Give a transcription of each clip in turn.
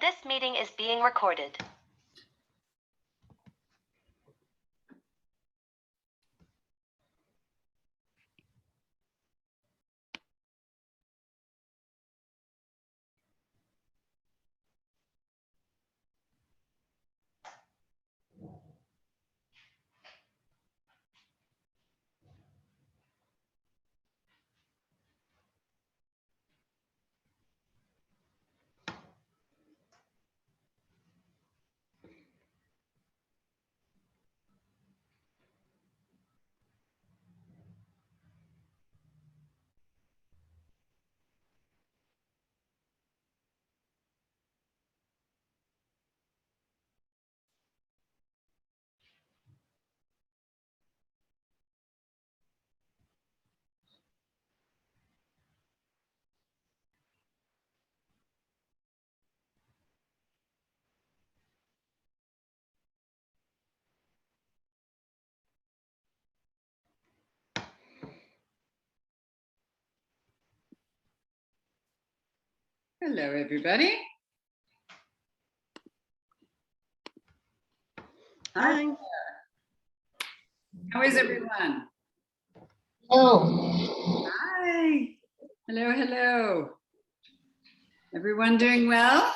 This meeting is being recorded. Hello, everybody. Hi. How is everyone? Hello. Hi. Hello, hello. Everyone doing well?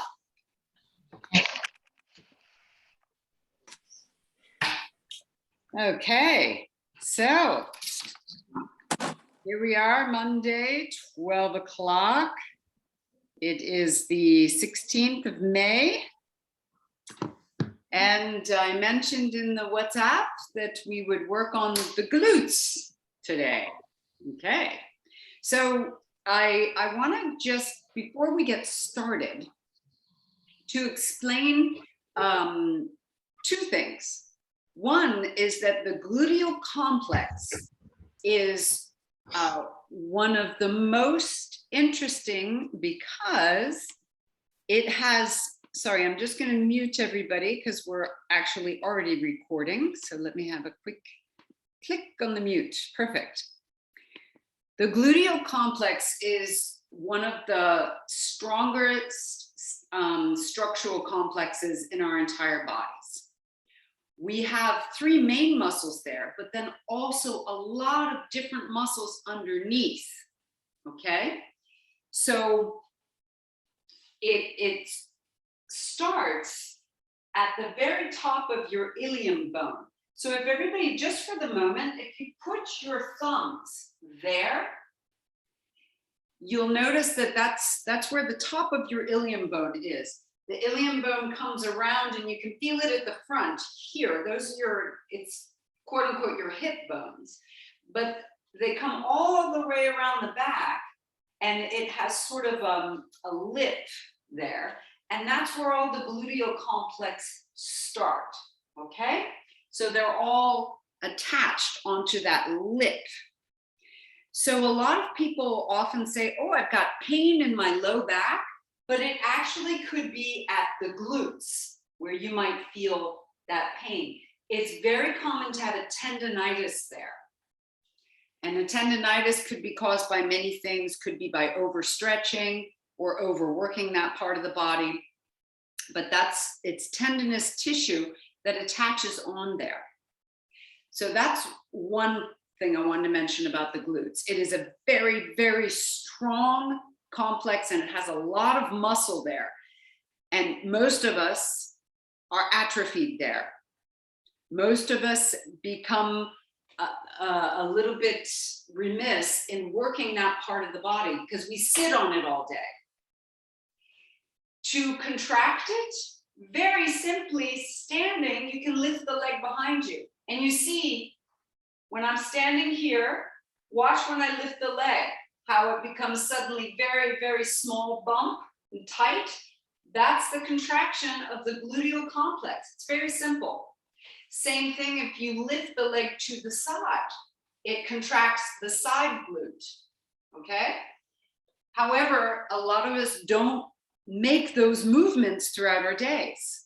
Okay, so here we are, Monday, 12 o'clock. It is the 16th of May. And I mentioned in the WhatsApp that we would work on the glutes today. Okay, so I want to just, before we get started, to explain two things. One is that the gluteal complex is one of the most interesting because it has, sorry, I'm just going to mute everybody because we're actually already recording. So let me have a quick click on the mute. Perfect. The gluteal complex is one of the strongest structural complexes in our entire bodies. We have three main muscles there, but then also a lot of different muscles underneath. Okay, so it starts at the very top of your ilium bone. So if everybody, just for the moment, if you put your thumbs there, you'll notice that that's where the top of your ilium bone is. The ilium bone comes around and you can feel it at the front here. Those are your, it's quote unquote your hip bones, but they come all the way around the back and it has sort of a lip there. And that's where all the gluteal complex start, okay? So they're all attached onto that lip. So a lot of people often say, oh, I've got pain in my low back, but it actually could be at the glutes where you might feel that pain. It's very common to have a tendonitis there. And a tendonitis could be caused by many things, could be by overstretching or overworking that part of the body. But it's tendinous tissue that attaches on there. So that's one thing I wanted to mention about the glutes. It is a very, very strong complex and it has a lot of muscle there. And most of us are atrophied there. Most of us become a little bit remiss in working that part of the body because we sit on it all day. To contract it, very simply, standing, you can lift the leg behind you. And you see, when I'm standing here, watch when I lift the leg, how it becomes suddenly very, very small bump and tight. That's the contraction of the gluteal complex. It's very simple. Same thing if you lift the leg to the side, it contracts the side glute, okay? However, a lot of us don't make those movements throughout our days.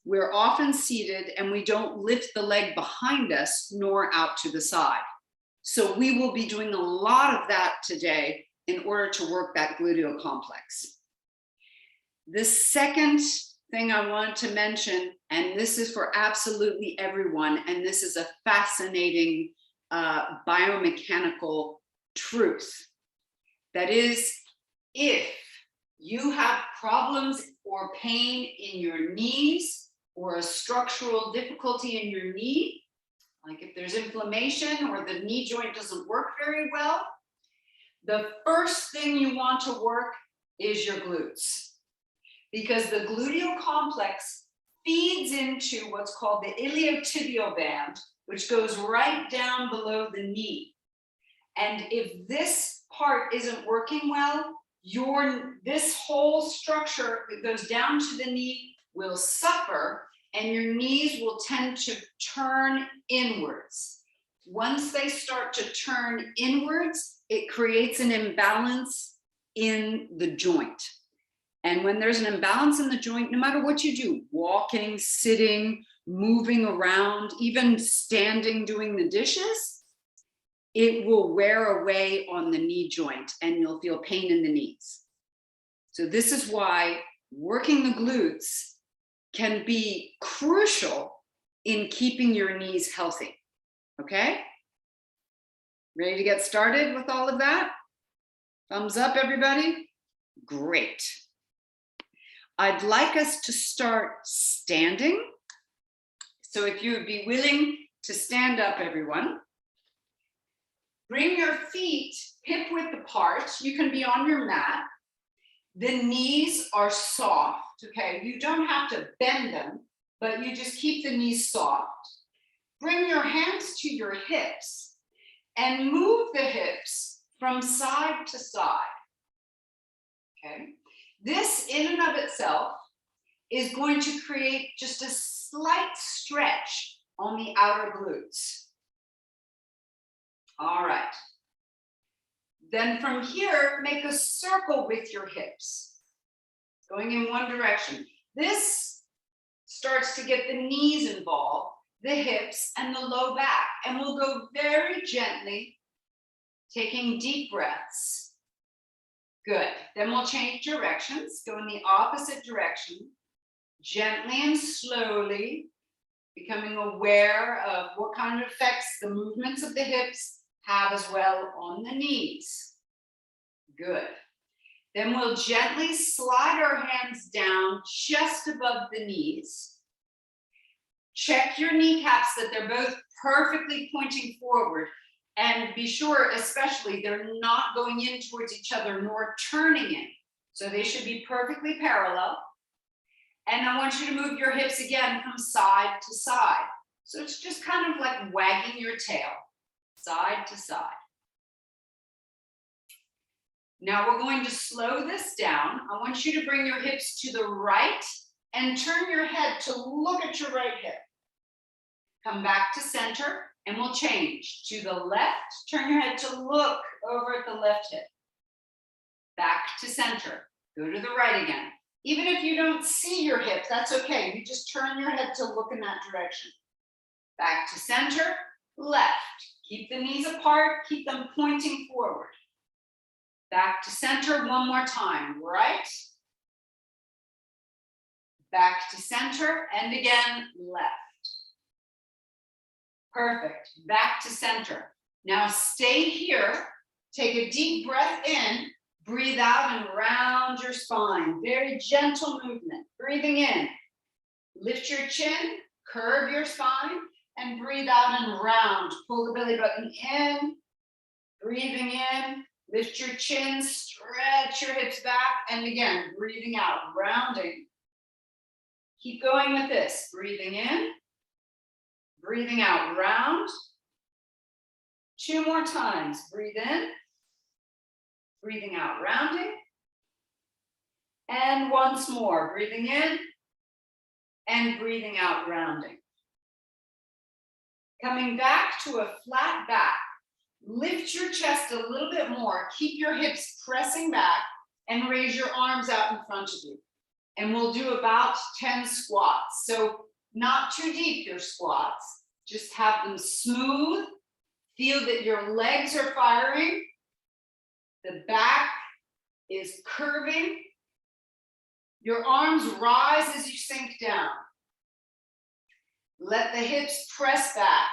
We're often seated and we don't lift the leg behind us nor out to the side. So we will be doing a lot of that today in order to work that gluteal complex. The second thing I want to mention, and this is for absolutely everyone, and this is a fascinating biomechanical truth. That is, if you have problems or pain in your knees or a structural difficulty in your knee, like if there's inflammation or the knee joint doesn't work very well, the first thing you want to work is your glutes, because the gluteal complex feeds into what's called the iliotibial band, which goes right down below the knee. And if this part isn't working well, this whole structure that goes down to the knee will suffer, and your knees will tend to turn inwards. Once they start to turn inwards, it creates an imbalance in the joint. And when there's an imbalance in the joint, no matter what you do, walking, sitting, moving around, even standing, doing the dishes, it will wear away on the knee joint and you'll feel pain in the knees. So this is why working the glutes can be crucial in keeping your knees healthy. Okay? Ready to get started with all of that? Thumbs up, everybody. Great. I'd like us to start standing. So if you would be willing to stand up, everyone. Bring your feet hip width apart. You can be on your mat. The knees are soft, okay? You don't have to bend them, but you just keep the knees soft. Bring your hands to your hips and move the hips from side to side, okay? This in and of itself is going to create just a slight stretch on the outer glutes. All right. Then from here, make a circle with your hips, going in one direction. This starts to get the knees involved, the hips, and the low back. And we'll go very gently, taking deep breaths. Good. Then we'll change directions, go in the opposite direction, gently and slowly, becoming aware of what kind of effects the movements of the hips have as well on the knees. Good. Then we'll gently slide our hands down just above the knees. Check your kneecaps that they're both perfectly pointing forward, and be sure especially they're not going in towards each other nor turning in. So they should be perfectly parallel. And I want you to move your hips again from side to side. So it's just kind of like wagging your tail, side to side. Now we're going to slow this down. I want you to bring your hips to the right and turn your head to look at your right hip. Come back to center and we'll change to the left. Turn your head to look over at the left hip. Back to center. Go to the right again. Even if you don't see your hip, that's okay. You just turn your head to look in that direction. Back to center, left. Keep the knees apart, keep them pointing forward. Back to center one more time, right? Back to center, and again, left. Perfect, back to center. Now stay here, take a deep breath in, breathe out and round your spine. Very gentle movement, breathing in. Lift your chin, curve your spine, and breathe out and round. Pull the belly button in, breathing in. Lift your chin, stretch your hips back, and again, breathing out, rounding. Keep going with this. Breathing in, breathing out, round. 2 more times. Breathe in, breathing out, rounding. And once more, breathing in and breathing out, rounding. Coming back to a flat back. Lift your chest a little bit more. Keep your hips pressing back and raise your arms out in front of you. And we'll do about 10 squats. So not too deep, your squats. Just have them smooth. Feel that your legs are firing. The back is curving. Your arms rise as you sink down. Let the hips press back.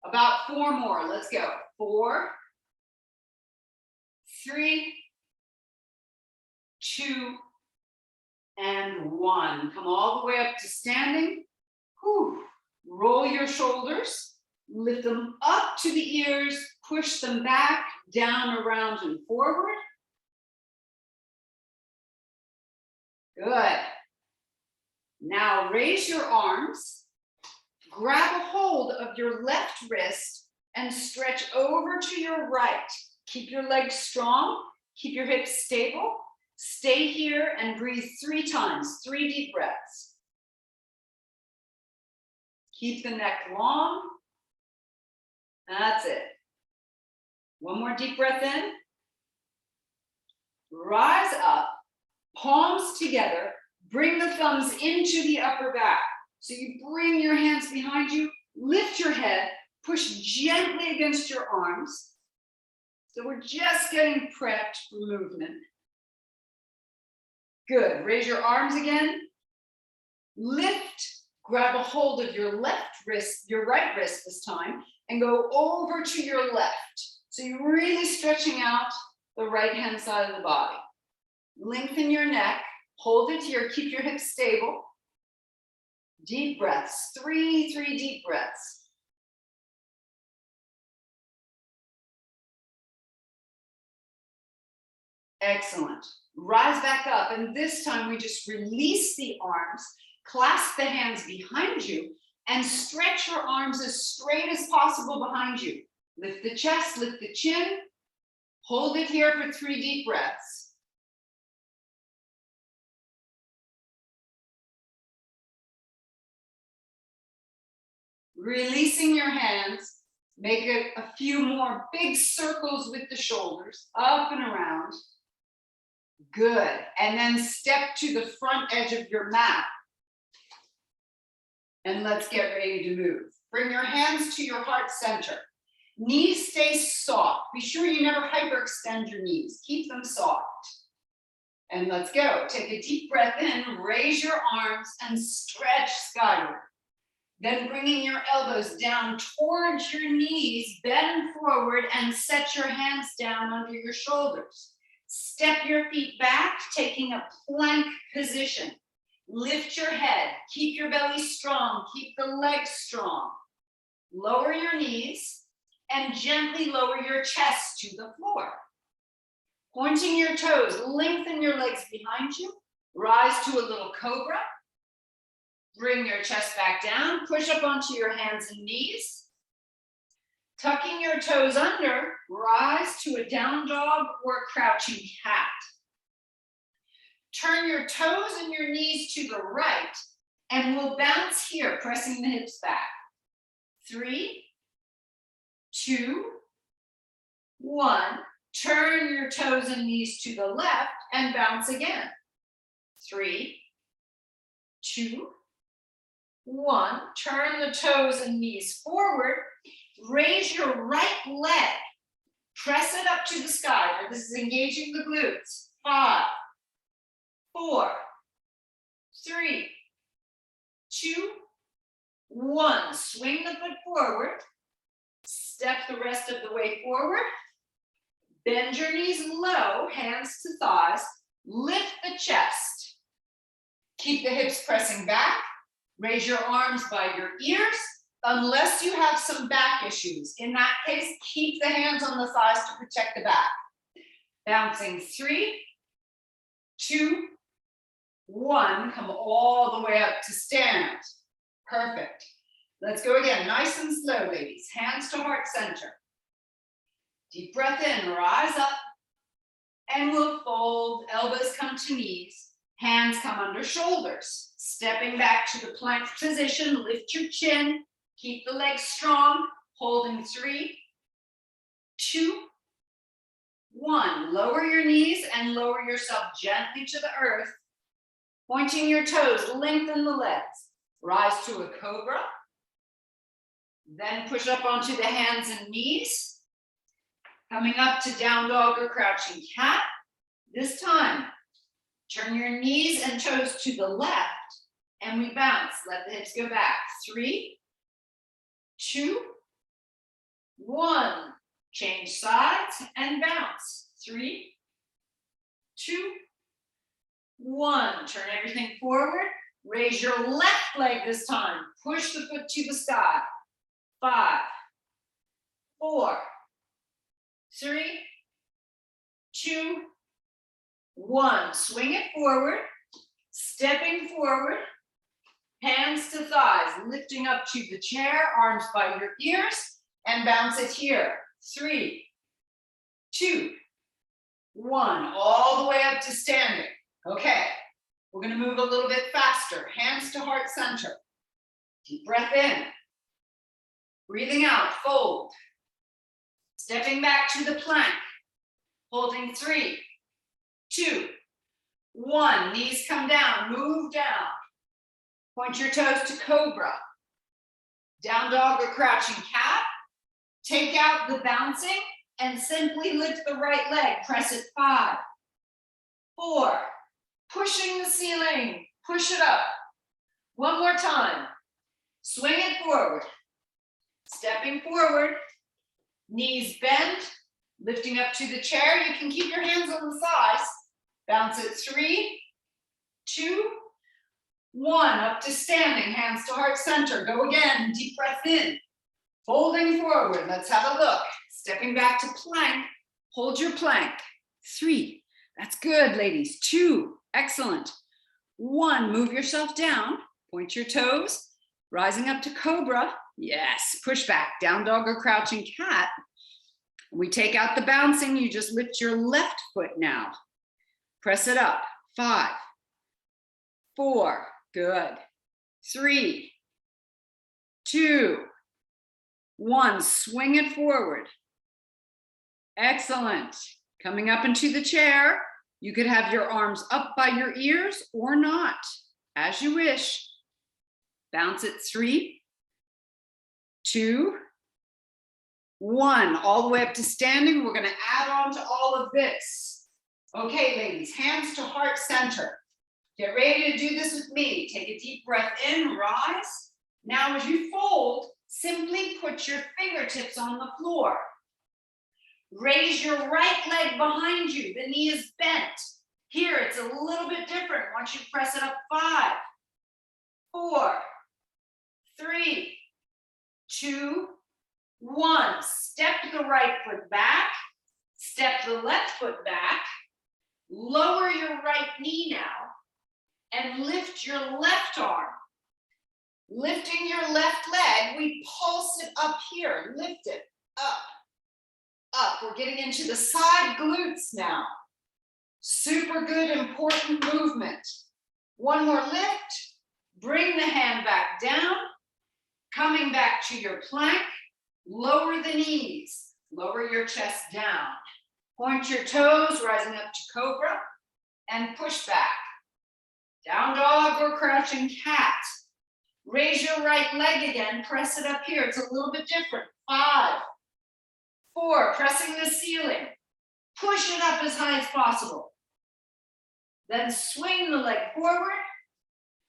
About 4 more. Let's go. 4, 3, 2, and 1. Come all the way up to standing. Whew. Roll your shoulders. Lift them up to the ears. Push them back, down, around, and forward. Good. Now raise your arms. Grab a hold of your left wrist and stretch over to your right. Keep your legs strong. Keep your hips stable. Stay here and breathe 3 times, 3 deep breaths. Keep the neck long. That's it. 1 more deep breath in. Rise up, palms together. Bring the thumbs into the upper back. So you bring your hands behind you, lift your head, push gently against your arms. So we're just getting prepped for movement. Good. Raise your arms again. Lift, grab a hold of your left wrist, your right wrist this time, and go over to your left. So you're really stretching out the right-hand side of the body. Lengthen your neck, hold it here, keep your hips stable. Deep breaths, 3 deep breaths. Excellent. Rise back up, and this time we just release the arms, clasp the hands behind you, and stretch your arms as straight as possible behind you. Lift the chest, lift the chin. Hold it here for 3 deep breaths. Releasing your hands, make a few more big circles with the shoulders, up and around. Good. And then step to the front edge of your mat. And let's get ready to move. Bring your hands to your heart center. Knees stay soft. Be sure you never hyperextend your knees. Keep them soft. And let's go. Take a deep breath in, raise your arms and stretch skyward. Then bringing your elbows down towards your knees, bend forward and set your hands down under your shoulders. Step your feet back, taking a plank position. Lift your head, keep your belly strong, keep the legs strong. Lower your knees and gently lower your chest to the floor. Pointing your toes, lengthen your legs behind you. Rise to a little cobra. Bring your chest back down, push up onto your hands and knees. Tucking your toes under, rise to a down dog or crouching cat. Turn your toes and your knees to the right, and we'll bounce here, pressing the hips back. 3, 2, 1. Turn your toes and knees to the left and bounce again. 3, 2, 1. Turn the toes and knees forward. Raise your right leg. Press it up to the sky. This is engaging the glutes. 5, 4, 3, 2, 1. Swing the foot forward. Step the rest of the way forward. Bend your knees low, hands to thighs. Lift the chest. Keep the hips pressing back. Raise your arms by your ears, unless you have some back issues. In that case, keep the hands on the thighs to protect the back. Bouncing 3, 2, 1. Come all the way up to stand. Perfect. Let's go again, nice and slow, ladies. Hands to heart center. Deep breath in, rise up, and we'll fold. Elbows come to knees, hands come under shoulders. Stepping back to the plank position, lift your chin, keep the legs strong, holding 3, 2, 1. Lower your knees and lower yourself gently to the earth. Pointing your toes, lengthen the legs. Rise to a cobra. Then push up onto the hands and knees. Coming up to down dog or crouching cat. This time, Turn your knees and toes to the left, and we bounce. Let the hips go back. 3, 2, 1. Change sides and bounce. 3, 2, 1. Turn everything forward. Raise your left leg this time. Push the foot to the sky. 5, 4, 3, 2, 1. Swing it forward. Stepping forward. Hands to thighs. Lifting up to the chair. Arms by your ears. And bounce it here. 3, 2, 1. All the way up to standing. Okay. We're going to move a little bit faster. Hands to heart center. Deep breath in. Breathing out. Fold. Stepping back to the plank. Holding 3, 2, 1. Knees come down. Move down. Point your toes to cobra. Down dog or crouching cat. Take out the bouncing and simply lift the right leg. Press it. 5, 4. Pushing the ceiling. Push it up. One more time. Swing it forward. Stepping forward. Knees bent. Lifting up to the chair. You can keep your hands on the thighs. Bounce it. 3, 2, 1. Up to standing. Hands to heart center. Go again. Deep breath in. Folding forward. Let's have a look. Stepping back to plank. Hold your plank. 3. That's good, ladies. 2. Excellent. 1. Move yourself down. Point your toes. Rising up to cobra. Yes. Push back. Down dog or crouching cat. We take out the bouncing. You just lift your left foot now. Press it up. 5, 4. Good. 3, 2, 1. Swing it forward. Excellent. Coming up into the chair. You could have your arms up by your ears or not, as you wish. Bounce it. 3, 2, 1. All the way up to standing. We're going to add on to all of this. Okay, ladies, hands to heart center. Get ready to do this with me. Take a deep breath in, rise. Now as you fold, simply put your fingertips on the floor. Raise your right leg behind you. The knee is bent. Here, it's a little bit different. Once you press it up, 5, 4, 3, 2, 1. Step the right foot back. Step the left foot back. Lower your right knee now. And lift your left arm. Lifting your left leg, we pulse it up here. Lift it up. Up. We're getting into the side glutes now. Super good, important movement. One more lift. Bring the hand back down. Coming back to your plank. Lower the knees. Lower your chest down. Point your toes, rising up to cobra. And push back. Down dog or crouching cat. Raise your right leg again. Press it up here. It's a little bit different. 5, 4. Pressing the ceiling. Push it up as high as possible. Then swing the leg forward.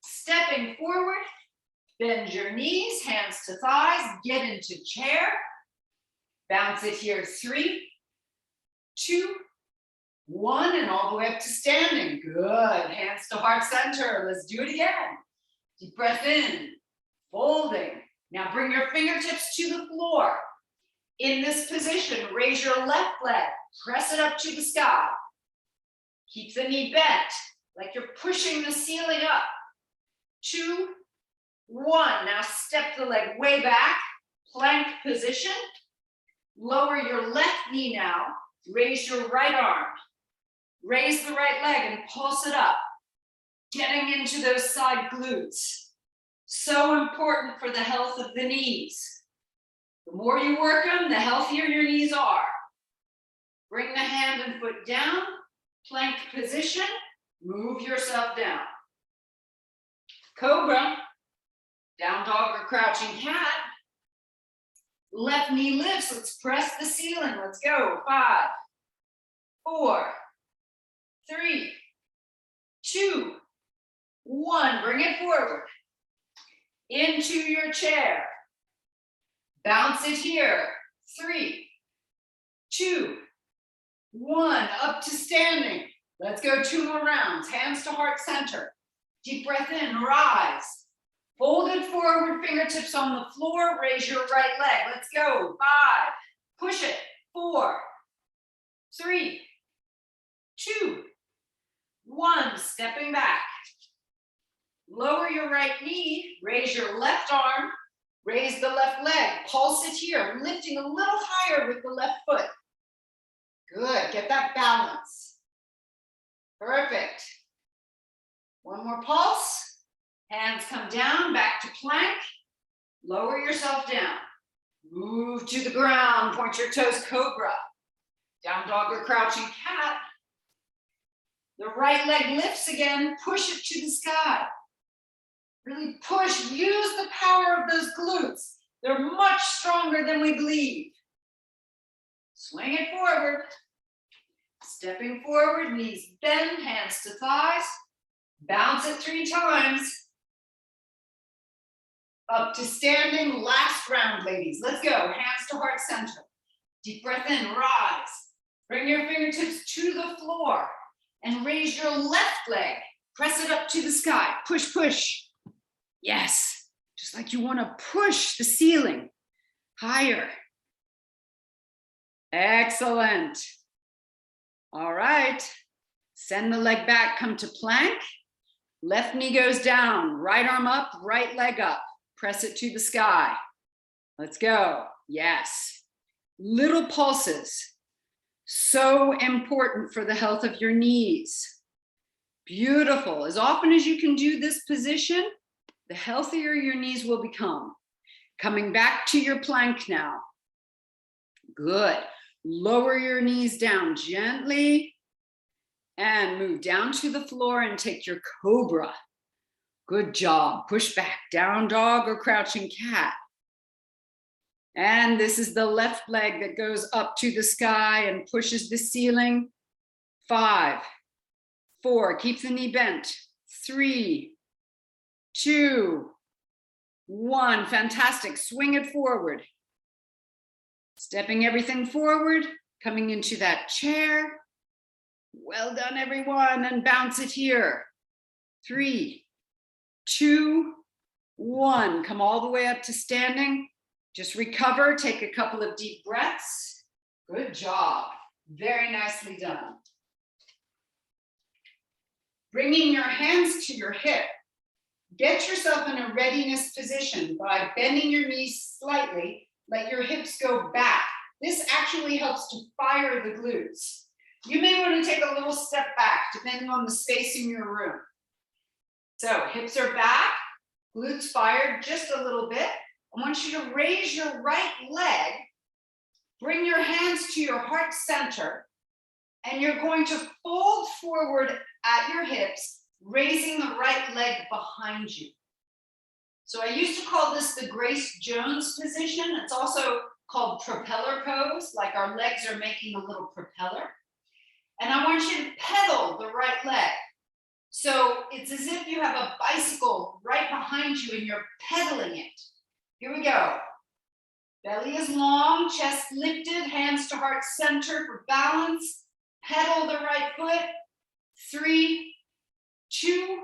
Stepping forward. Bend your knees. Hands to thighs. Get into chair. Bounce it here. 3, 2, 1. And all the way up to standing. Good. Hands to heart center. Let's do it again. Deep breath in. Folding. Now bring your fingertips to the floor. In this position, raise your left leg. Press it up to the sky. Keep the knee bent, like you're pushing the ceiling up. 2, 1. Now step the leg way back. Plank position. Lower your left knee now. Raise your right arm. Raise the right leg and pulse it up. Getting into those side glutes. So important for the health of the knees. The more you work them, the healthier your knees are. Bring the hand and foot down. Plank position. Move yourself down. Cobra. Down dog or crouching cat. Left knee lifts. Let's press the ceiling. Let's go. 5, 4, 3, 2, 1. Bring it forward. Into your chair. Bounce it here. 3, 2, 1. Up to standing. Let's go 2 more rounds. Hands to heart center. Deep breath in, rise. Fold it forward, fingertips on the floor. Raise your right leg. Let's go. 5. Push it. 4, 3, 2, 1. Stepping back. Lower your right knee. Raise your left arm. Raise the left leg. Pulse it here. Lifting a little higher with the left foot. Good. Get that balance. Perfect. One more pulse. Hands come down, back to plank. Lower yourself down. Move to the ground. Point your toes, cobra. Down dog or crouching cat. The right leg lifts again. Push it to the sky. Really push. Use the power of those glutes. They're much stronger than we believe. Swing it forward. Stepping forward, knees bend, hands to thighs. Bounce it 3 times. Up to standing, last round, ladies. Let's go, hands to heart center. Deep breath in, rise. Bring your fingertips to the floor and raise your left leg. Press it up to the sky, push, push. Yes, just like you wanna push the ceiling higher. Excellent. All right, send the leg back, come to plank. Left knee goes down, right arm up, right leg up. Press it to the sky. Let's go. Yes. Little pulses. So important for the health of your knees. Beautiful. As often as you can do this position, the healthier your knees will become. Coming back to your plank now. Good. Lower your knees down gently and move down to the floor and take your cobra. Good job. Push back, down dog or crouching cat. And this is the left leg that goes up to the sky and pushes the ceiling. 5, 4, keep the knee bent. 3, 2, 1. Fantastic. Swing it forward. Stepping everything forward, coming into that chair. Well done, everyone, and bounce it here. 3, 2, 1. Come all the way up to standing. Just recover, take a couple of deep breaths. Good job. Very nicely done. Bringing your hands to your hip. Get yourself in a readiness position by bending your knees slightly. Let your hips go back. This actually helps to fire the glutes. You may want to take a little step back depending on the space in your room. So hips are back, glutes fired just a little bit. I want you to raise your right leg, bring your hands to your heart center, and you're going to fold forward at your hips, raising the right leg behind you. So I used to call this the Grace Jones position. It's also called propeller pose, like our legs are making a little propeller. And I want you to pedal the right leg. So it's as if you have a bicycle right behind you and you're pedaling it. Here we go. Belly is long, chest lifted, hands to heart center for balance. Pedal the right foot. 3, 2,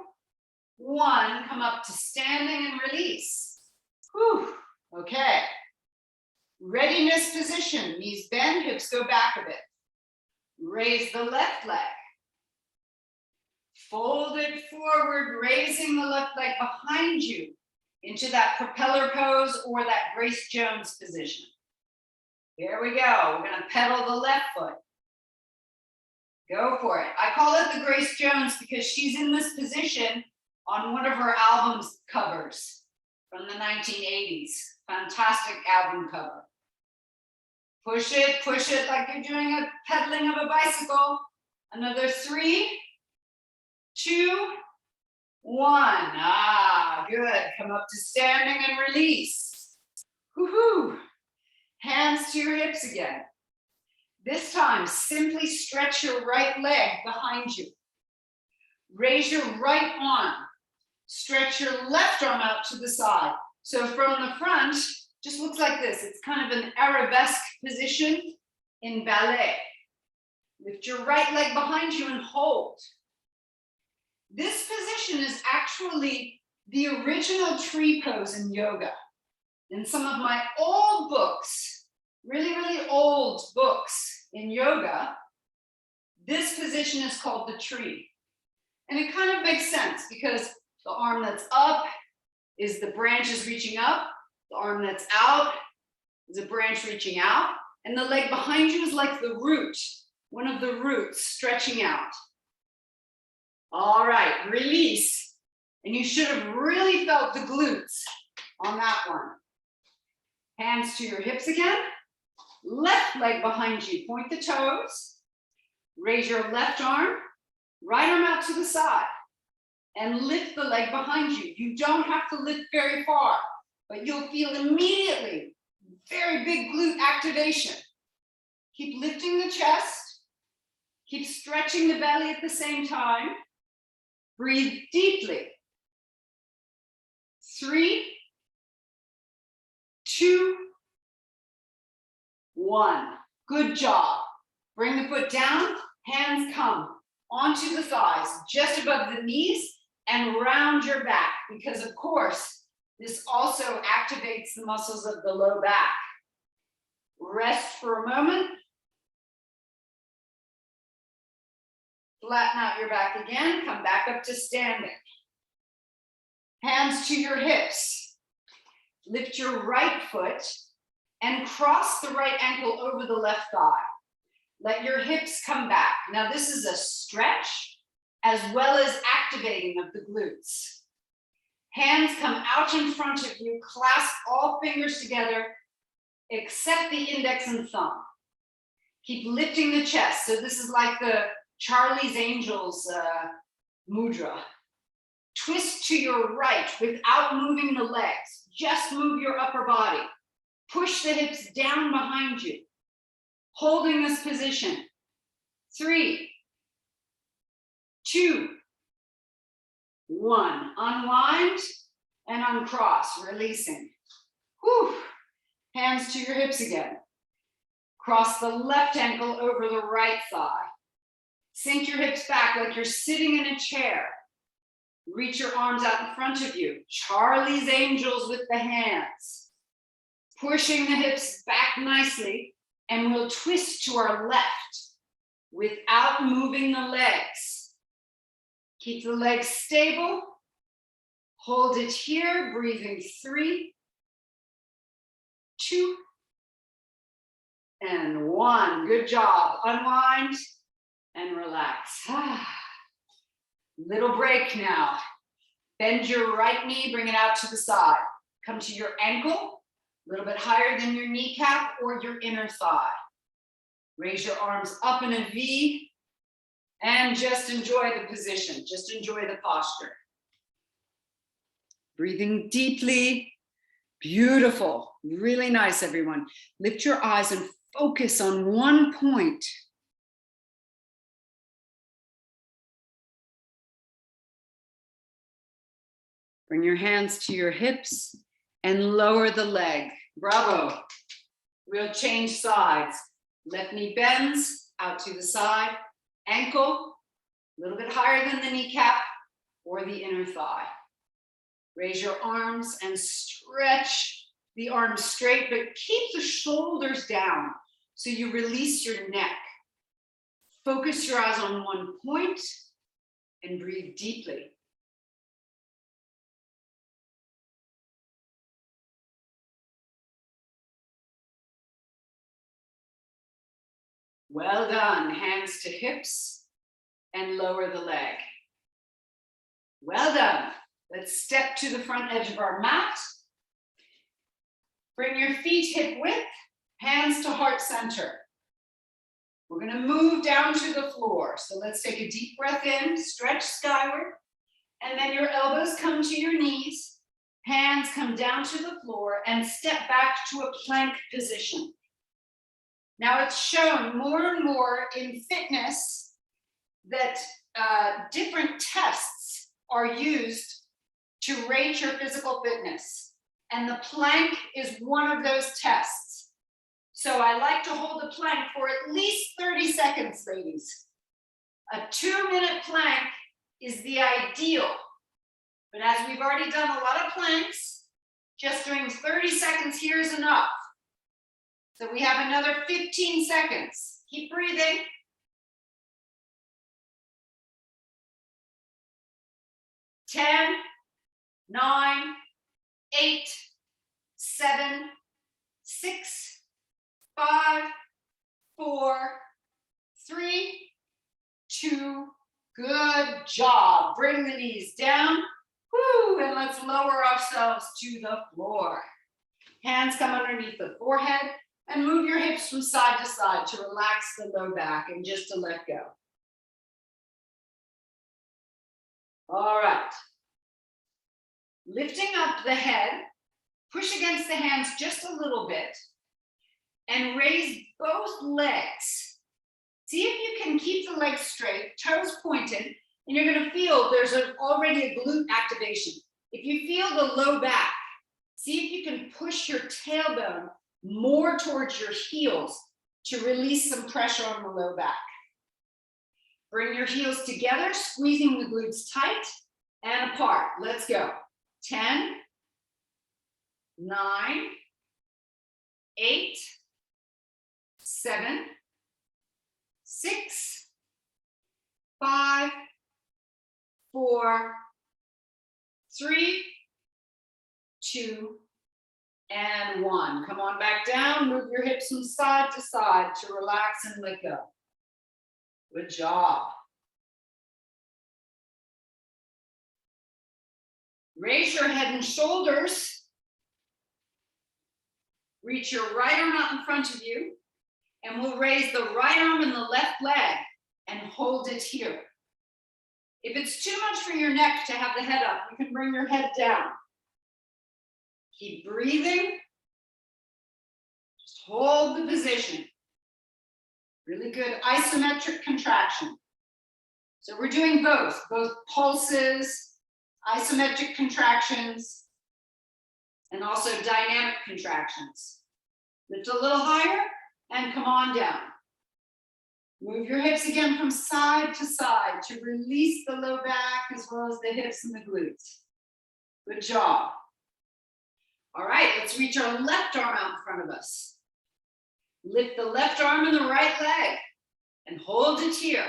1. Come up to standing and release. Whew. Okay. Readiness position. Knees bend, hips go back a bit. Raise the left leg. Fold it forward, raising the left leg behind you into that propeller pose or that Grace Jones position. Here we go. We're going to pedal the left foot. Go for it. I call it the Grace Jones because she's in this position on one of her album's covers from the 1980s. Fantastic album cover. Push it like you're doing a pedaling of a bicycle. Another 3, 2, 1. Ah, good. Come up to standing and release. Woohoo. Hands to your hips again. This time, simply stretch your right leg behind you. Raise your right arm. Stretch your left arm out to the side. So from the front, just looks like this. It's kind of an arabesque position in ballet. Lift your right leg behind you and hold. This position is actually the original tree pose in yoga. In some of my old books, really old books in yoga, this position is called the tree. And it kind of makes sense because the arm that's up is the branches reaching up. The arm that's out is a branch reaching out. And the leg behind you is like the root, one of the roots stretching out. All right, release. And you should have really felt the glutes on that one. Hands to your hips again. Left leg behind you. Point the toes. Raise your left arm. Right arm out to the side. And lift the leg behind you. You don't have to lift very far, but you'll feel immediately very big glute activation. Keep lifting the chest. Keep stretching the belly at the same time. Breathe deeply. 3, 2, 1. Good job. Bring the foot down, hands come onto the thighs, just above the knees, and round your back, because of course, this also activates the muscles of the low back. Rest for a moment. Flatten out your back again, come back up to standing. Hands to your hips. Lift your right foot and cross the right ankle over the left thigh. Let your hips come back. Now this is a stretch as well as activating of the glutes. Hands come out in front of you, clasp all fingers together except the index and thumb. Keep lifting the chest. So this is like the Charlie's Angels mudra. Twist to your right without moving the legs. Just move your upper body. Push the hips down behind you. Holding this position. 3, 2, 1. Unwind and uncross, releasing. Whew. Hands to your hips again. Cross the left ankle over the right thigh. Sink your hips back like you're sitting in a chair. Reach your arms out in front of you. Charlie's Angels with the hands. Pushing the hips back nicely, and we'll twist to our left without moving the legs. Keep the legs stable. Hold it here, breathing 3, 2, and 1. Good job. Unwind and relax. Little break now. Bend your right knee, bring it out to the side. Come to your ankle, a little bit higher than your kneecap or your inner thigh. Raise your arms up in a V and just enjoy the position. Just enjoy the posture. Breathing deeply. Beautiful. Really nice, everyone. Lift your eyes and focus on one point. Bring your hands to your hips and lower the leg. Bravo. We'll change sides. Left knee bends out to the side. Ankle, a little bit higher than the kneecap or the inner thigh. Raise your arms and stretch the arms straight, but keep the shoulders down so you release your neck. Focus your eyes on one point and breathe deeply. Well done. Hands to hips and lower the leg. Well done. Let's step to the front edge of our mat. Bring your feet hip width, hands to heart center. We're going to move down to the floor. So let's take a deep breath in, stretch skyward, and then your elbows come to your knees, hands come down to the floor, and step back to a plank position. Now it's shown more and more in fitness that different tests are used to rate your physical fitness. And the plank is one of those tests. So I like to hold the plank for at least 30 seconds, ladies. A 2-minute plank is the ideal. But as we've already done a lot of planks, just doing 30 seconds here is enough. So we have another 15 seconds. Keep breathing. 10, 9, 8, 7, 6, 5, 4, 3, 2, good job. Bring the knees down. Woo, and let's lower ourselves to the floor. Hands come underneath the forehead and move your hips from side to side to relax the low back and just to let go. All right. Lifting up the head, push against the hands just a little bit and raise both legs. See if you can keep the legs straight, toes pointed, and you're going to feel there's already a glute activation. If you feel the low back, see if you can push your tailbone more towards your heels to release some pressure on the low back. Bring your heels together, squeezing the glutes tight and apart. Let's go. 10, 9, 8, 7, 6, 5, 4, 3, 2, and 1. Come on back down. Move your hips from side to side to relax and let go. Good job. Raise your head and shoulders. Reach your right arm out in front of you, and we'll raise the right arm and the left leg and hold it here. If it's too much for your neck to have the head up, you can bring your head down. Keep breathing. Just hold the position. Really good isometric contraction. So we're doing both pulses, isometric contractions, and also dynamic contractions. Lift a little higher and come on down. Move your hips again from side to side to release the low back as well as the hips and the glutes. Good job. All right, let's reach our left arm out in front of us. Lift the left arm and the right leg and hold it here.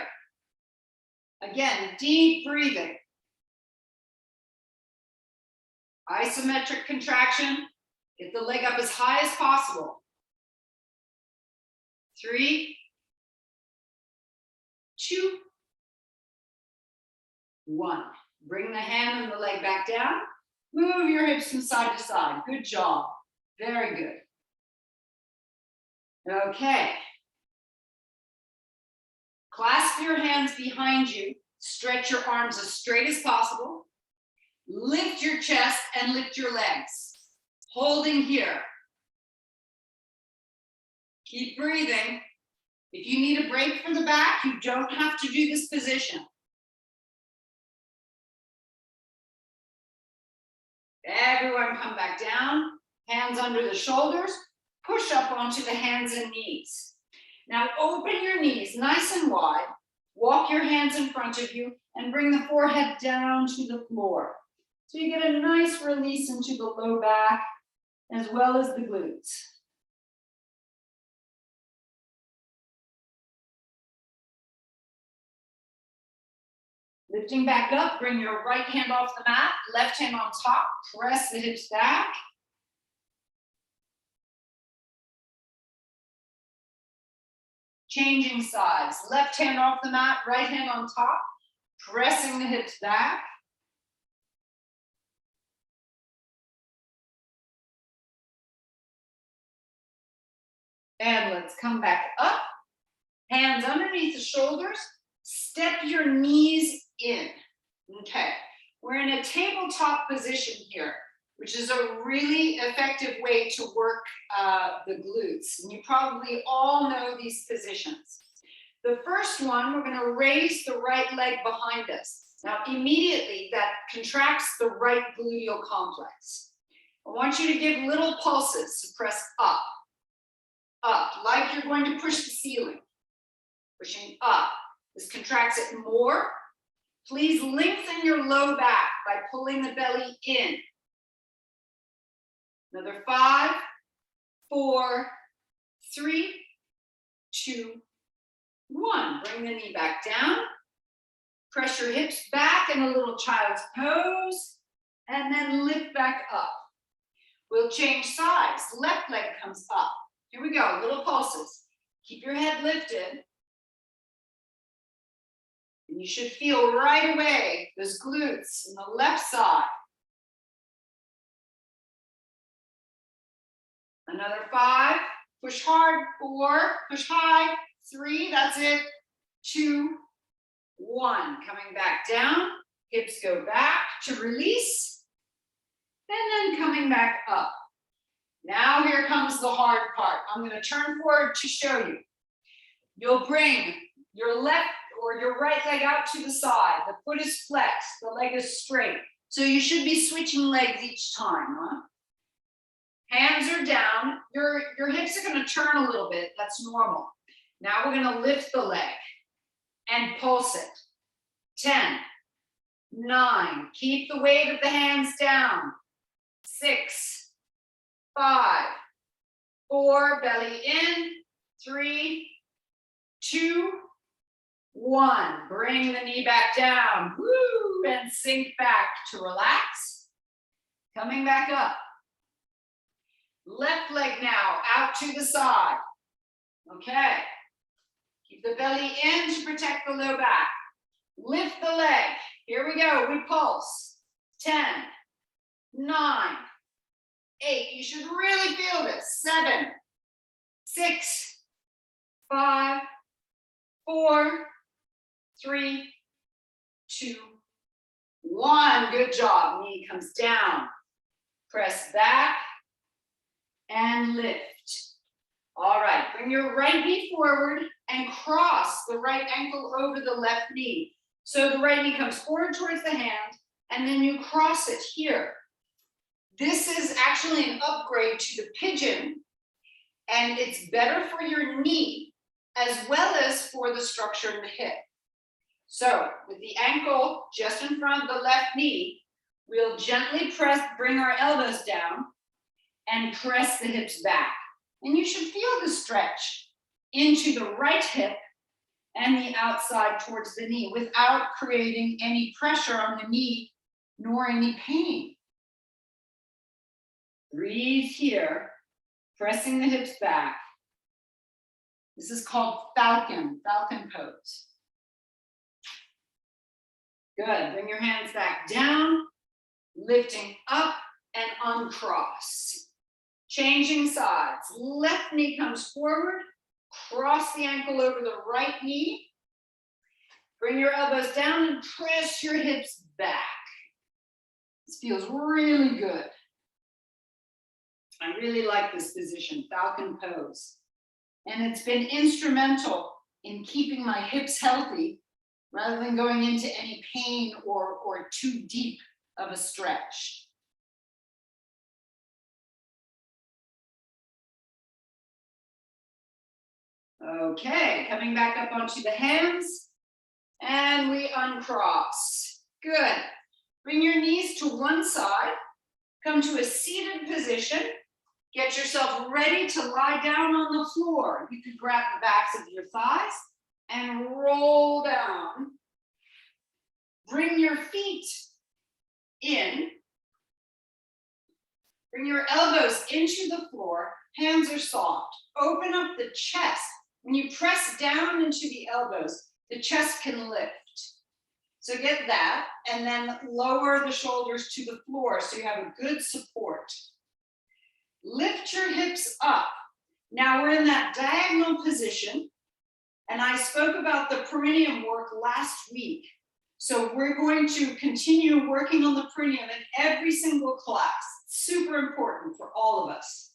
Again, deep breathing. Isometric contraction. Get the leg up as high as possible. 3, 2, 1. Bring the hand and the leg back down. Move your hips from side to side. Good job. Very good. Okay. Clasp your hands behind you. Stretch your arms as straight as possible. Lift your chest and lift your legs. Holding here. Keep breathing. If you need a break from the back, you don't have to do this position. Everyone come back down. Hands under the shoulders. Push up onto the hands and knees. Now open your knees nice and wide. Walk your hands in front of you and bring the forehead down to the floor. So you get a nice release into the low back as well as the glutes. Lifting back up, bring your right hand off the mat, left hand on top, press the hips back. Changing sides, left hand off the mat, right hand on top, pressing the hips back. And let's come back up, hands underneath the shoulders, step your knees in. Okay, we're in a tabletop position here, which is a really effective way to work the glutes. And you probably all know these positions. The first one, we're going to raise the right leg behind us. Now, immediately that contracts the right gluteal complex. I want you to give little pulses to press up, like you're going to push the ceiling. Pushing up. This contracts it more. Please lengthen your low back by pulling the belly in. Another 5, 4, 3, 2, 1. Bring the knee back down. Press your hips back in a little child's pose, and then lift back up. We'll change sides. Left leg comes up. Here we go, little pulses. Keep your head lifted. And you should feel right away those glutes on the left side. Another 5, push hard, 4, push high, 3, that's it, 2, 1. Coming back down, hips go back to release, and then coming back up. Now here comes the hard part. I'm going to turn forward to show you. You'll bring your left or your right leg out to the side. The foot is flexed, the leg is straight. So you should be switching legs each time, huh? Hands are down. Your hips are going to turn a little bit. That's normal. Now we're going to lift the leg and pulse it. 10, 9. Keep the weight of the hands down. 6, 5, 4. Belly in. 3, 2, 1. Bring the knee back down. Woo! And sink back to relax. Coming back up. Left leg now out to the side. Okay. Keep the belly in to protect the low back. Lift the leg. Here we go. We pulse. 10, 9, 8. You should really feel this. 7, 6, 5, 4, 3, 2, 1. Good job. Knee comes down. Press back and lift. All right, bring your right knee forward and cross the right ankle over the left knee. So the right knee comes forward towards the hand, and then you cross it here. This is actually an upgrade to the pigeon, and it's better for your knee as well as for the structure in the hip. So with the ankle just in front of the left knee, we'll gently bring our elbows down and press the hips back. And you should feel the stretch into the right hip and the outside towards the knee without creating any pressure on the knee nor any pain. Breathe here, pressing the hips back. This is called falcon pose. Good, bring your hands back down, lifting up and uncross. Changing sides, left knee comes forward, cross the ankle over the right knee, bring your elbows down and press your hips back. This feels really good. I really like this position, falcon pose. And it's been instrumental in keeping my hips healthy rather than going into any pain or too deep of a stretch. Okay, coming back up onto the hands, and we uncross. Good. Bring your knees to one side, come to a seated position, get yourself ready to lie down on the floor. You can grab the backs of your thighs and roll down. Bring your feet in. Bring your elbows into the floor, hands are soft. Open up the chest. When you press down into the elbows, the chest can lift. So get that, and then lower the shoulders to the floor so you have a good support. Lift your hips up. Now we're in that diagonal position, and I spoke about the perineum work last week. So we're going to continue working on the perineum in every single class. Super important for all of us.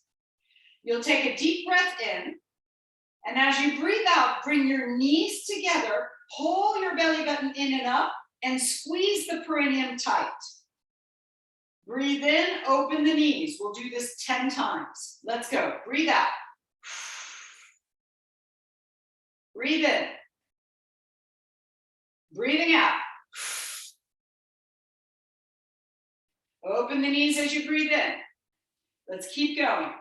You'll take a deep breath in. And as you breathe out, bring your knees together, pull your belly button in and up, and squeeze the perineum tight. Breathe in, open the knees. We'll do this 10 times. Let's go. Breathe out. Breathe in. Breathing out. Open the knees as you breathe in. Let's keep going.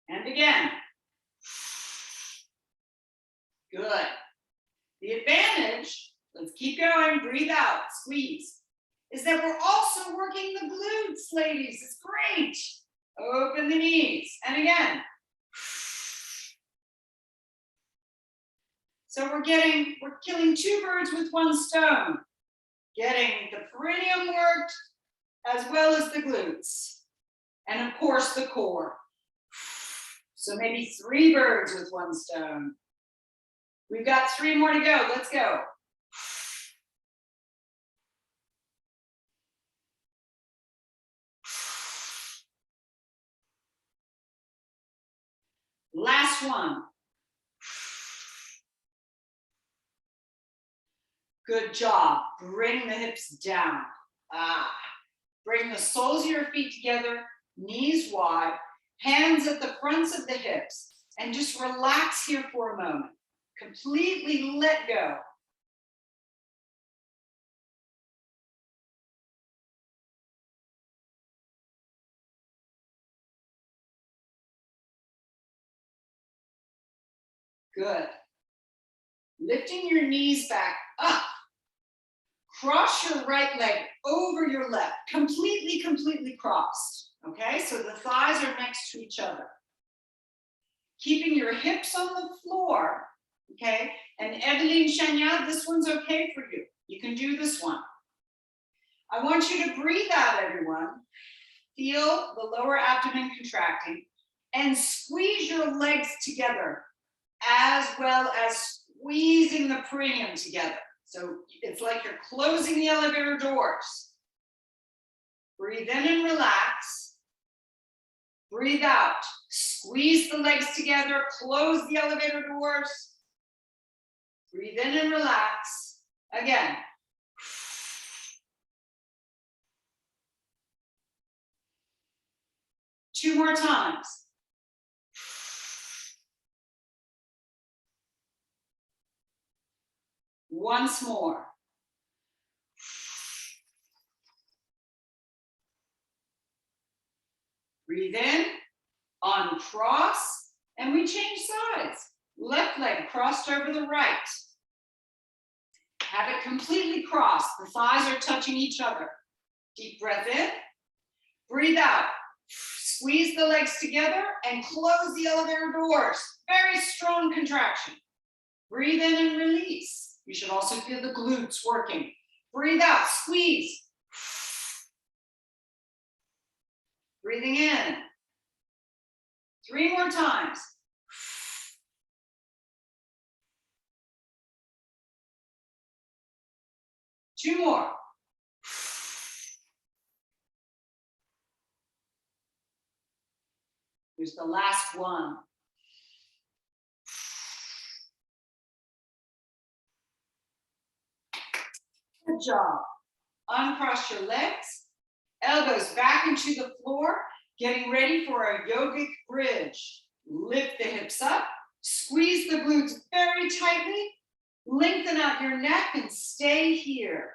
And again. Good. The advantage, let's keep going, breathe out, squeeze, is that we're also working the glutes, ladies. It's great. Open the knees. And again. So we're killing two birds with one stone. Getting the perineum worked as well as the glutes. And of course the core. So maybe 3 birds with one stone. We've got 3 more to go. Let's go. Last one. Good job. Bring the hips down. Bring the soles of your feet together, knees wide, hands at the fronts of the hips, and just relax here for a moment. Completely let go. Good. Lifting your knees back up. Cross your right leg over your left, completely crossed. Okay, so the thighs are next to each other. Keeping your hips on the floor. Okay, and Eveline Chagnon, this one's okay for you. You can do this one. I want you to breathe out, everyone. Feel the lower abdomen contracting and squeeze your legs together as well as squeezing the perineum together. So it's like you're closing the elevator doors. Breathe in and relax. Breathe out. Squeeze the legs together, close the elevator doors. Breathe in and relax. Again. Two more times. Once more. Breathe in, uncross, and we change sides. Left leg crossed over the right. Have it completely crossed. The thighs are touching each other. Deep breath in. Breathe out. Squeeze the legs together and close the elevator doors. Very strong contraction. Breathe in and release. You should also feel the glutes working. Breathe out, squeeze. Breathing in. 3 more times. Two more. Here's the last one. Good job. Uncross your legs, elbows back into the floor, getting ready for a yogic bridge. Lift the hips up, squeeze the glutes very tightly, lengthen out your neck and stay here.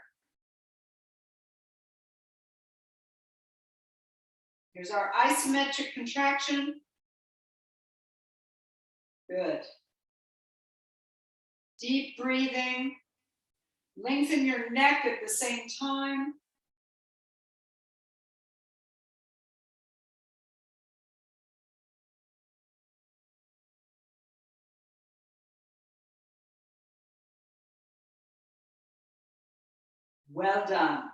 Here's our isometric contraction. Good. Deep breathing. Lengthen your neck at the same time. Well done.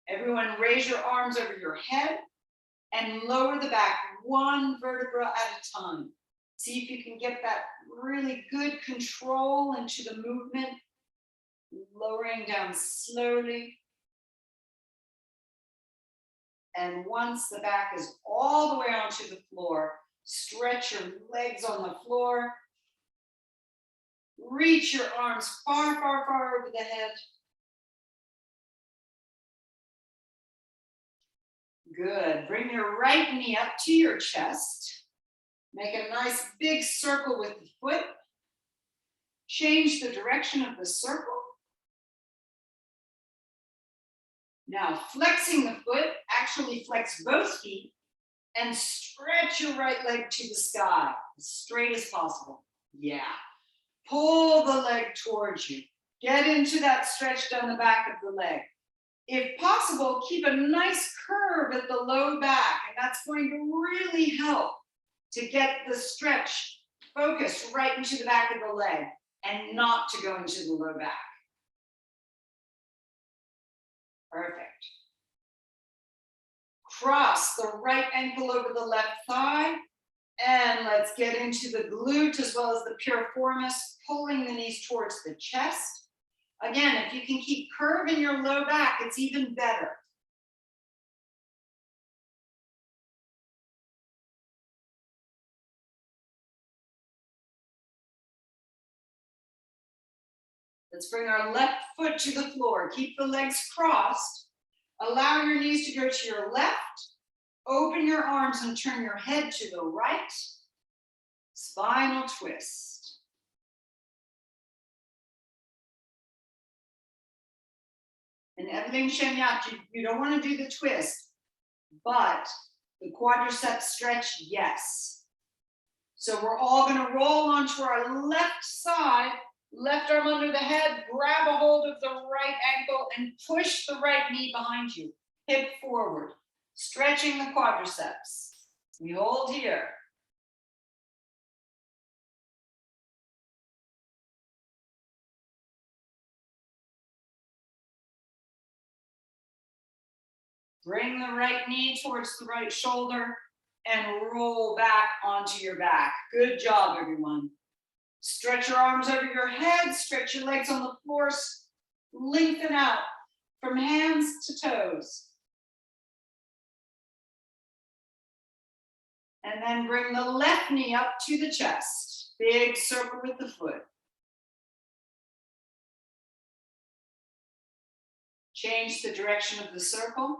Everyone raise your arms over your head and lower the back 1 vertebra at a time. See if you can get that really good control into the movement. Lowering down slowly. And once the back is all the way onto the floor, stretch your legs on the floor. Reach your arms far, far, far over the head. Good. Bring your right knee up to your chest. Make a nice big circle with the foot. Change the direction of the circle. Now, flexing the foot, actually flex both feet and stretch your right leg to the sky, as straight as possible. Yeah. Pull the leg towards you. Get into that stretch down the back of the leg. If possible, keep a nice curve at the low back, and that's going to really help to get the stretch focused right into the back of the leg and not to go into the low back. Perfect. Cross the right ankle over the left thigh, and let's get into the glute as well as the piriformis, pulling the knees towards the chest. Again, if you can keep curve in your low back, it's even better. Let's bring our left foot to the floor. Keep the legs crossed. Allow your knees to go to your left. Open your arms and turn your head to the right. Spinal twist. And Evelyn Shenyat, you don't want to do the twist, but the quadriceps stretch, yes. So we're all going to roll onto our left side, left arm under the head, grab a hold of the right ankle and push the right knee behind you, hip forward, stretching the quadriceps. We hold here. Bring the right knee towards the right shoulder and roll back onto your back. Good job, everyone. Stretch your arms over your head, stretch your legs on the floor, lengthen out from hands to toes. And then bring the left knee up to the chest. Big circle with the foot. Change the direction of the circle.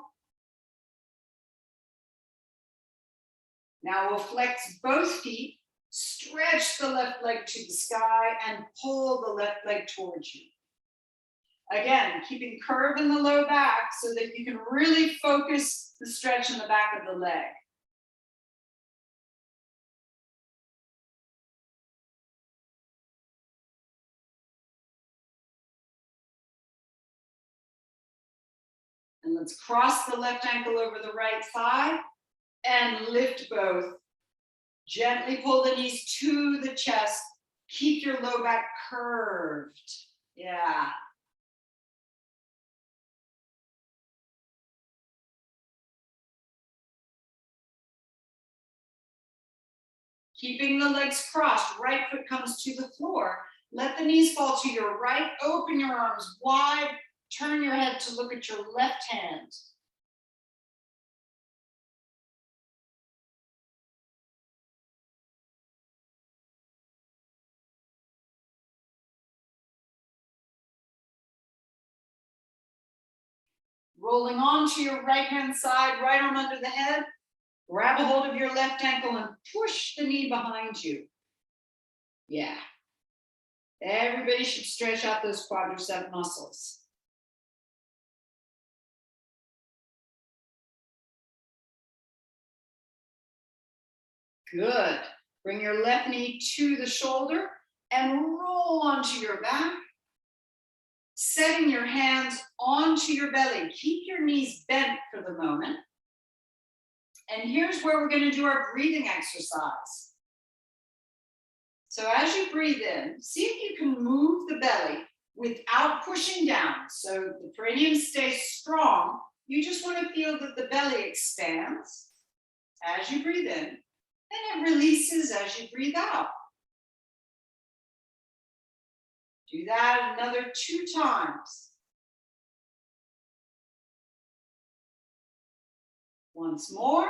Now we'll flex both feet, stretch the left leg to the sky, and pull the left leg towards you. Again, keeping curve in the low back so that you can really focus the stretch in the back of the leg. And let's cross the left ankle over the right thigh and lift both. Gently pull the knees to the chest. Keep your low back curved. Yeah. Keeping the legs crossed, right foot comes to the floor. Let the knees fall to your right. Open your arms wide. Turn your head to look at your left hand. Rolling onto your right hand side, right arm under the head. Grab a hold of your left ankle and push the knee behind you. Yeah. Everybody should stretch out those quadricep muscles. Good. Bring your left knee to the shoulder and roll onto your back. Setting your hands onto your belly. Keep your knees bent for the moment. And here's where we're going to do our breathing exercise. So as you breathe in, see if you can move the belly without pushing down. So the perineum stays strong. You just want to feel that the belly expands as you breathe in, and it releases as you breathe out. Do that another 2 times. Once more.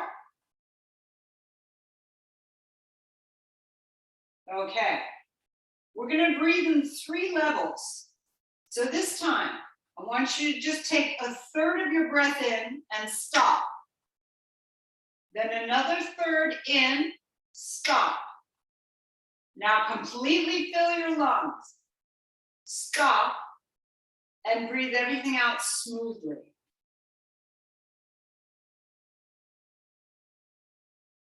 Okay. We're going to breathe in 3 levels. So this time, I want you to just take a third of your breath in and stop. Then another third in, stop. Now completely fill your lungs. Stop and breathe everything out smoothly.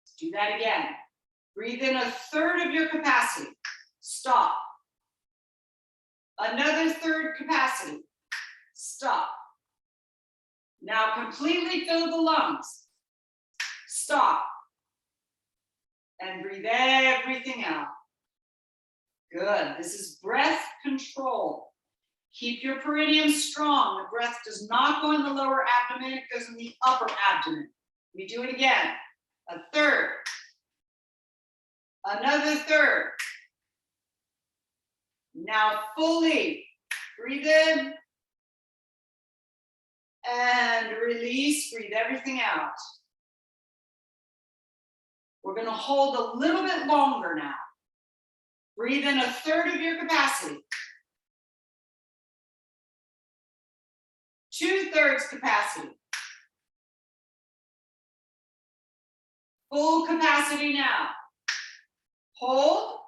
Let's do that again. Breathe in a third of your capacity. Stop. Another third capacity. Stop. Now completely fill the lungs. Stop. And breathe everything out. Good. This is breath control. Keep your perineum strong. The breath does not go in the lower abdomen, it goes in the upper abdomen. We do it again. A third. Another third. Now fully breathe in and release. Breathe everything out. We're going to hold a little bit longer now. Breathe in a third of your capacity. 2/3 capacity. Full capacity now. Hold.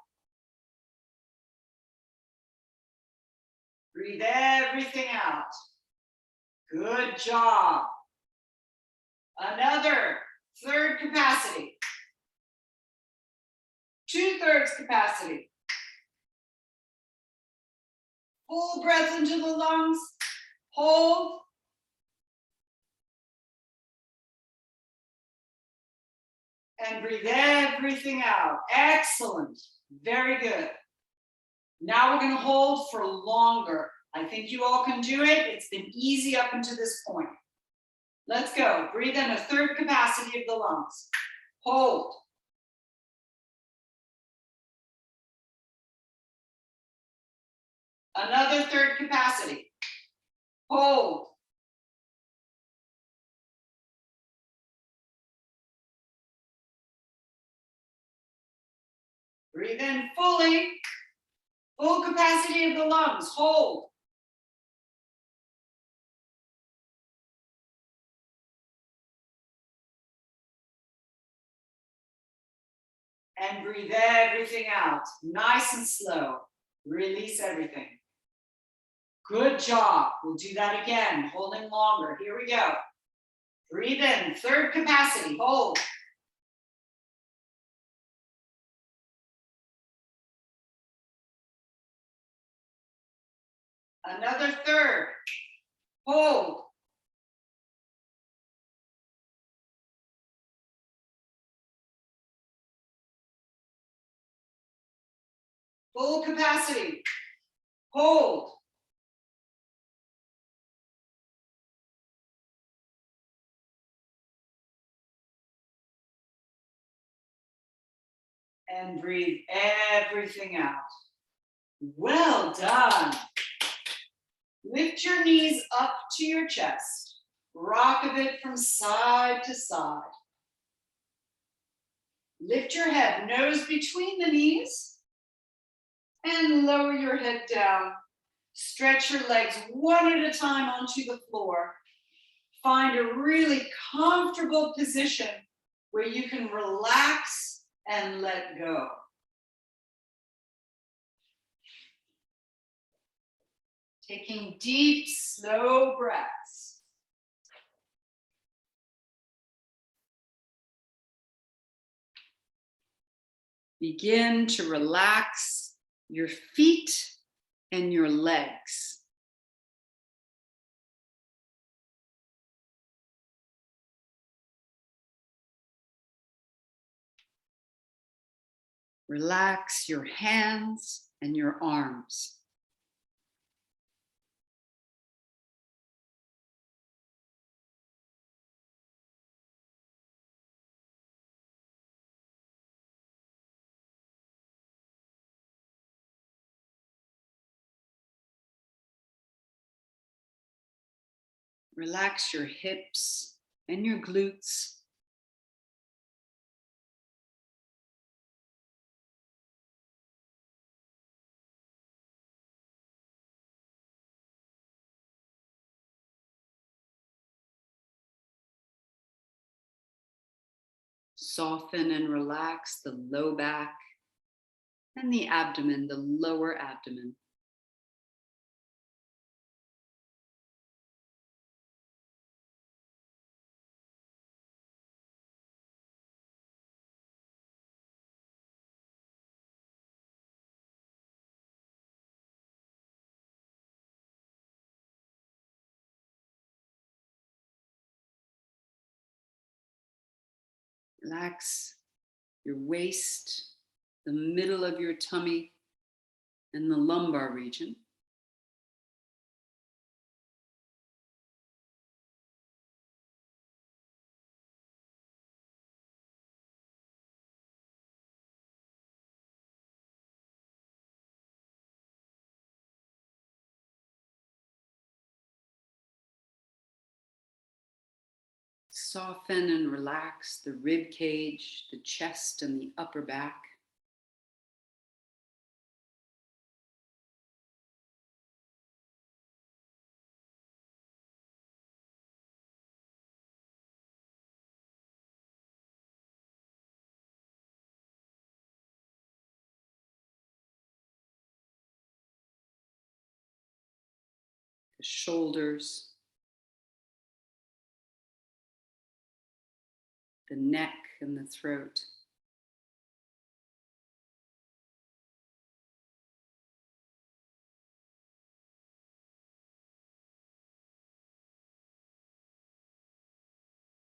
Breathe everything out. Good job. Another third capacity. 2/3 capacity. Full breath into the lungs. Hold. And breathe everything out. Excellent. Very good. Now we're going to hold for longer. I think you all can do it. It's been easy up until this point. Let's go. Breathe in a third capacity of the lungs. Hold. Another third capacity. Hold. Breathe in fully. Full capacity of the lungs. Hold. And breathe everything out. Nice and slow. Release everything. Good job. We'll do that again, holding longer. Here we go. Breathe in, third capacity. Hold. Another third. Hold. Full capacity. Hold. And breathe everything out. Well done. Lift your knees up to your chest. Rock a bit from side to side. Lift your head, nose between the knees, and lower your head down. Stretch your legs one at a time onto the floor. Find a really comfortable position where you can relax and let go. Taking deep, slow breaths. Begin to relax your feet and your legs. Relax your hands and your arms. Relax your hips and your glutes. Soften and relax the low back and the abdomen, the lower abdomen. Relax your waist, the middle of your tummy, and the lumbar region. Soften and relax the rib cage, the chest, and the upper back. The shoulders, the neck, and the throat.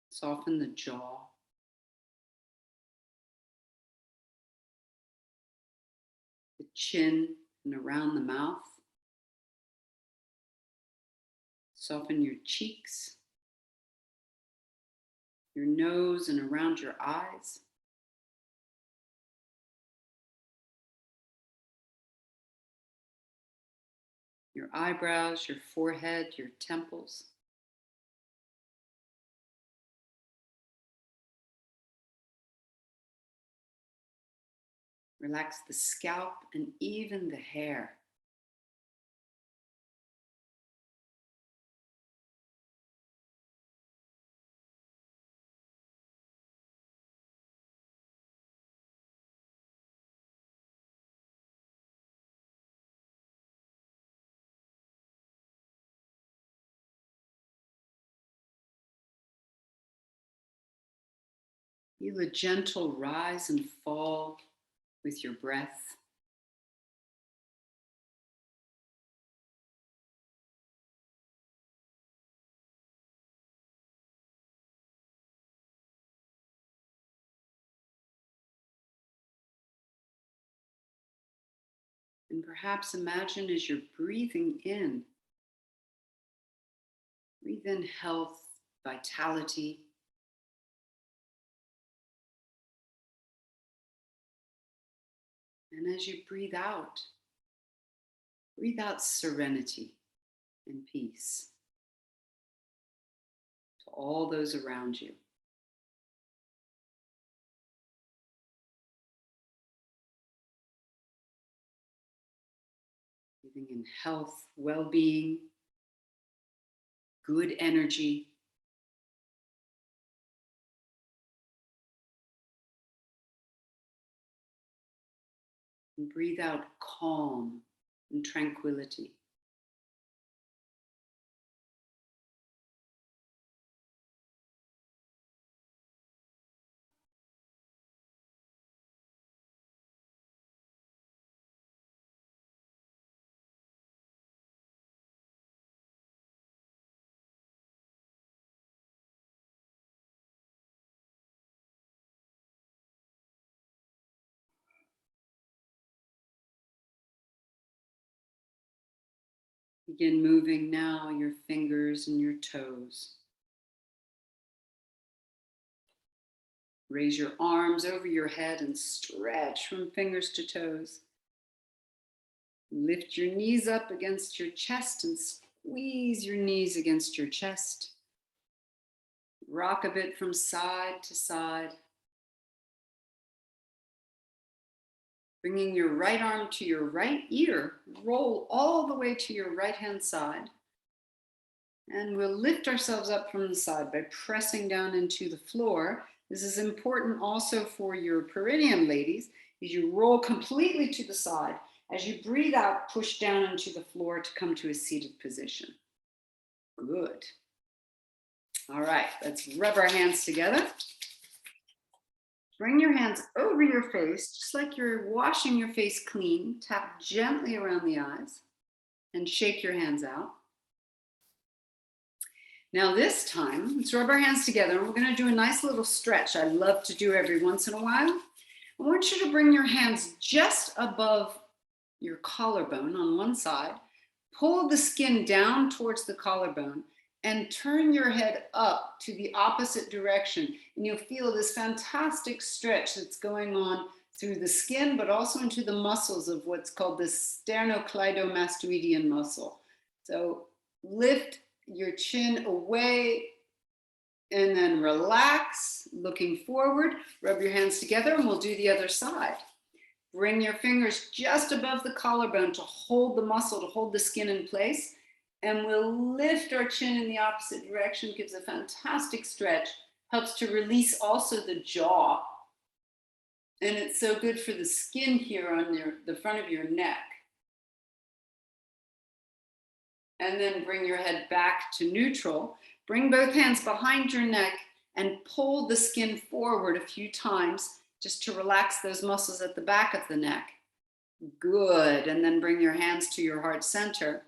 Soften the jaw. The chin and around the mouth. Soften your cheeks, your nose, and around your eyes. Your eyebrows, your forehead, your temples. Relax the scalp and even the hair. Feel a gentle rise and fall with your breath. And perhaps imagine as you're breathing in, breathe in health, vitality. And as you breathe out serenity and peace to all those around you. Breathing in health, well-being, good energy. And breathe out calm and tranquility. Begin moving now your fingers and your toes. Raise your arms over your head and stretch from fingers to toes. Lift your knees up against your chest and squeeze your knees against your chest. Rock a bit from side to side. Bringing your right arm to your right ear, roll all the way to your right hand side. And we'll lift ourselves up from the side by pressing down into the floor. This is important also for your perineum, ladies, as you roll completely to the side. As you breathe out, push down into the floor to come to a seated position. Good. All right, let's rub our hands together. Bring your hands over your face, just like you're washing your face clean. Tap gently around the eyes and shake your hands out. Now this time, let's rub our hands together and we're going to do a nice little stretch I love to do every once in a while. I want you to bring your hands just above your collarbone on one side, pull the skin down towards the collarbone, and turn your head up to the opposite direction. And you'll feel this fantastic stretch that's going on through the skin, but also into the muscles of what's called the sternocleidomastoidean muscle. So lift your chin away and then relax, looking forward. Rub your hands together and we'll do the other side. Bring your fingers just above the collarbone to hold the muscle, to hold the skin in place. And we'll lift our chin in the opposite direction. Gives a fantastic stretch. Helps to release also the jaw. And it's so good for the skin here on the front of your neck. And then bring your head back to neutral. Bring both hands behind your neck and pull the skin forward a few times just to relax those muscles at the back of the neck. Good. And then bring your hands to your heart center.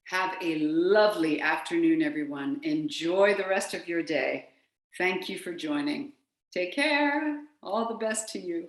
Have a lovely afternoon, everyone. Enjoy the rest of your day. Thank you for joining. Take care. All the best to you.